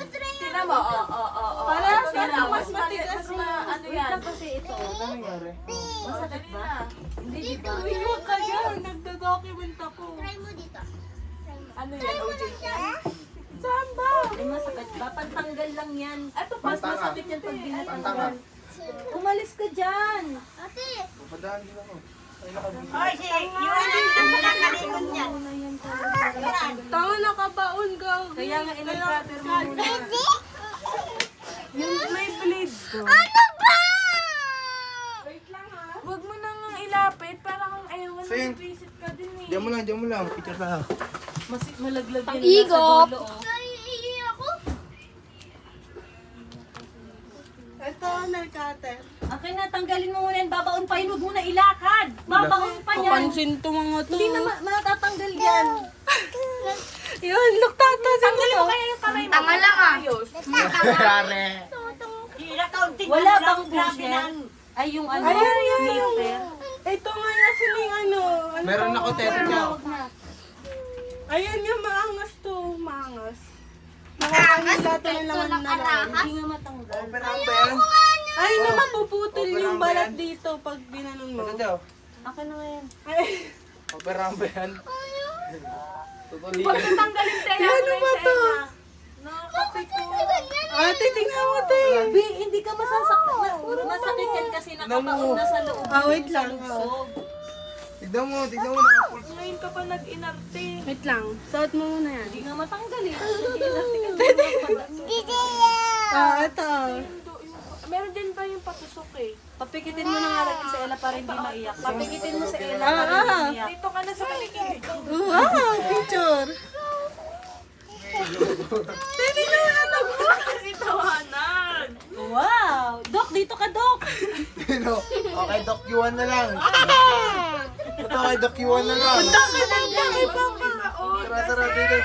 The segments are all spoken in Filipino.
Tingnan mo, oo. Para sa Tingnan mo. mas matigas na ano Wait yan. lang kasi ito. Ano nangyari? Masakit ba? Hindi, di ba? Uy, huwag ka yan. Nagda-document ako. Try mo dito. Ano yan, OJ? Saan ba? Ay, masakit ba? Pantanggal lang yan. Ito pa. Mas masakit yan pag Pantanga. binatanggal. Umalis ka dyan. Ate, Papadaan din ako. Ay, nakabili. Oy, si Yuan ang nakakalingon niyan. Una yan talaga. Tama nakabaon ka. Kaya nga in-cutter mo muna. Yung may blade ko. ano ba? Huwag mo nang ilapit para kung ewan Sing. visit ka din eh. Diyan mo lang. Picture na. Malaglag yan Igop. nasa dulo. Oh. Naiihi ako. Ito, nagkater. Akin na, tanggalin mo muna yan. Babaon pa yun. Huwag mo na ilakad. Babaon pa yan. Papansin to mga to. Hindi na matatanggal yan. Yun, look tata. Tanggalin mo kaya yung kamay mo. Tanga lang ah. Ayos. Rare. Ina-counting Wala mo bang lang, grabe busher? nang. Ay, yung ano? Ayan, nipper. Ito nga yung siling ano. Meron ako teto niya. Huwag na. Ayan yung maangas to. Maangas. Makakangila to ng laman na lang. Hindi nga matanggal. Opera ba yan? Ay, na mapuputol Opera yung ba balat yan? dito pag ginanon mo. Ito daw. Akin na nga yan. Ay, Opera ba yan? Tutuloy. Huwag na tanggalin sa ano ba to? Ate, tingnan mo te. Bi, hindi ka masasaktan. Masakit yan kasi nakabaon na sa loob. Wait lang. Lusog. Tignan mo. Nakapul. Ngayon ka pa nag-inarte. Wait lang. Suot mo muna yan. Hindi nga matanggal eh. Hindi Ito. Meron din ba yung patusok eh? Papikitin mo na nga lang sa Ella para hindi maiyak. Papikitin mo sa Ella para Ah, hindi maiyak. Dito ka na sa paligid. Wow, picture. Kasi tawanan. Wow! Dok, dito ka, Dok! Sino? Okay, Doc Yuan na lang. Ito kay Doc Yuan na lang. Tara, dito.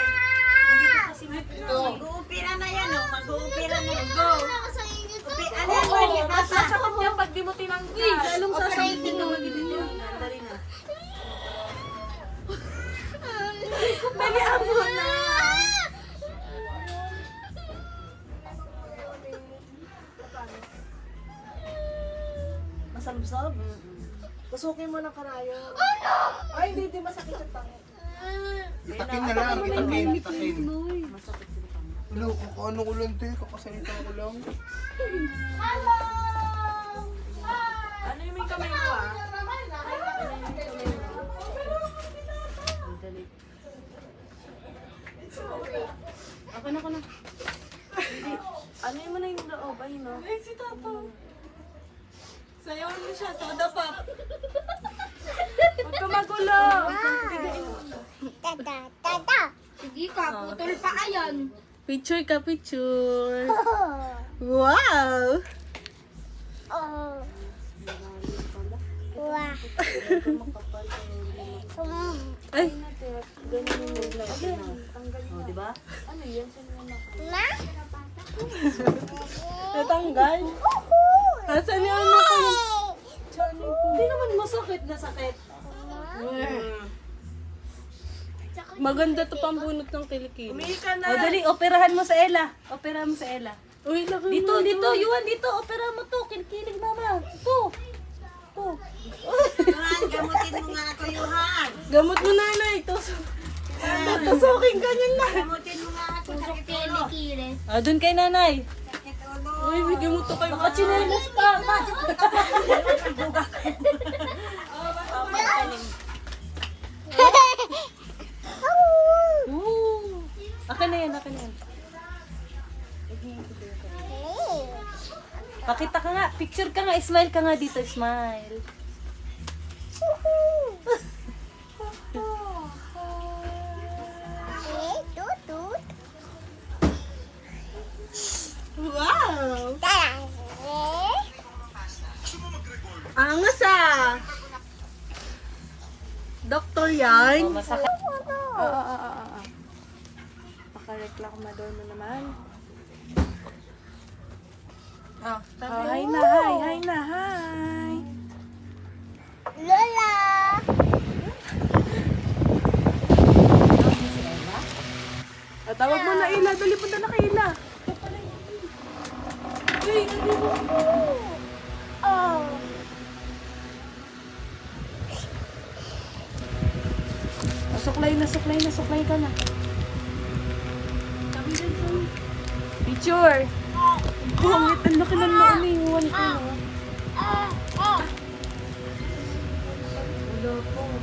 Mag-uupira na yan, oh. Mag-uupira na yan. Go. Ako sa inyo to. Ano yan, pwede Oo, mas masakot yan pag di mo tinanggal. Lalong sasabitin ka magiging Dali na. Dalian mo na. Masalubsab? Tusukin mo ng karayo. Ay, hindi masakit yung pangit. Itakin na lang. Itakin. Masakit yung pang. Ulo, kung ano ko lang ito. Kakasalita ko lang. Ano yung may kamay mo ah? Dali. Ako na. Ano yung mo na yung loob? Ay, no? Ay, si Tato. Sayaw mo siya. Soda pop. Huwag ka magulo. Tata. Sige ka, putol pa ayan. Picture ka, picture. Wow. Oh. Wah. Ay, Oh, di ba? Ma? natanggal. Asan yung ano ko? Hindi naman masakit na sakit. Maganda to pambunot ng kilikili. Umihi ka na. O, dali, operahan mo sa Ella. Operahan mo sa Ella. Uy, laki Dito, mo. dito, Yuan, dito. Operahan mo to. Kinikilig mama. Ito. Ito. Yuhan, gamutin mo nga ako, Yuhan. Gamot mo nanay. Tusukin ka niyan na. Gamutin mo nga ako sa ulo. Kili. Ah, dun kay nanay. Sakit ulo. Uy, bigyan mo to kay Baka chinelas pa. Ooh. Akin na yan, akin na yan. Pakita ka nga, picture ka nga, smile ka nga dito, smile. Tutut. Wow. Tara. Angas ah. Doktor yan. Oh, masakit. Pakareklamador mo naman. Ah, Oh, hi na, hi. Hi na, hi. Lola. Tawag mo na Ila. Dali, punta na kay Ila. Uy, suklay ka na. Picture. Bungit, ang laki ng noo ni Juan ko. Wala po.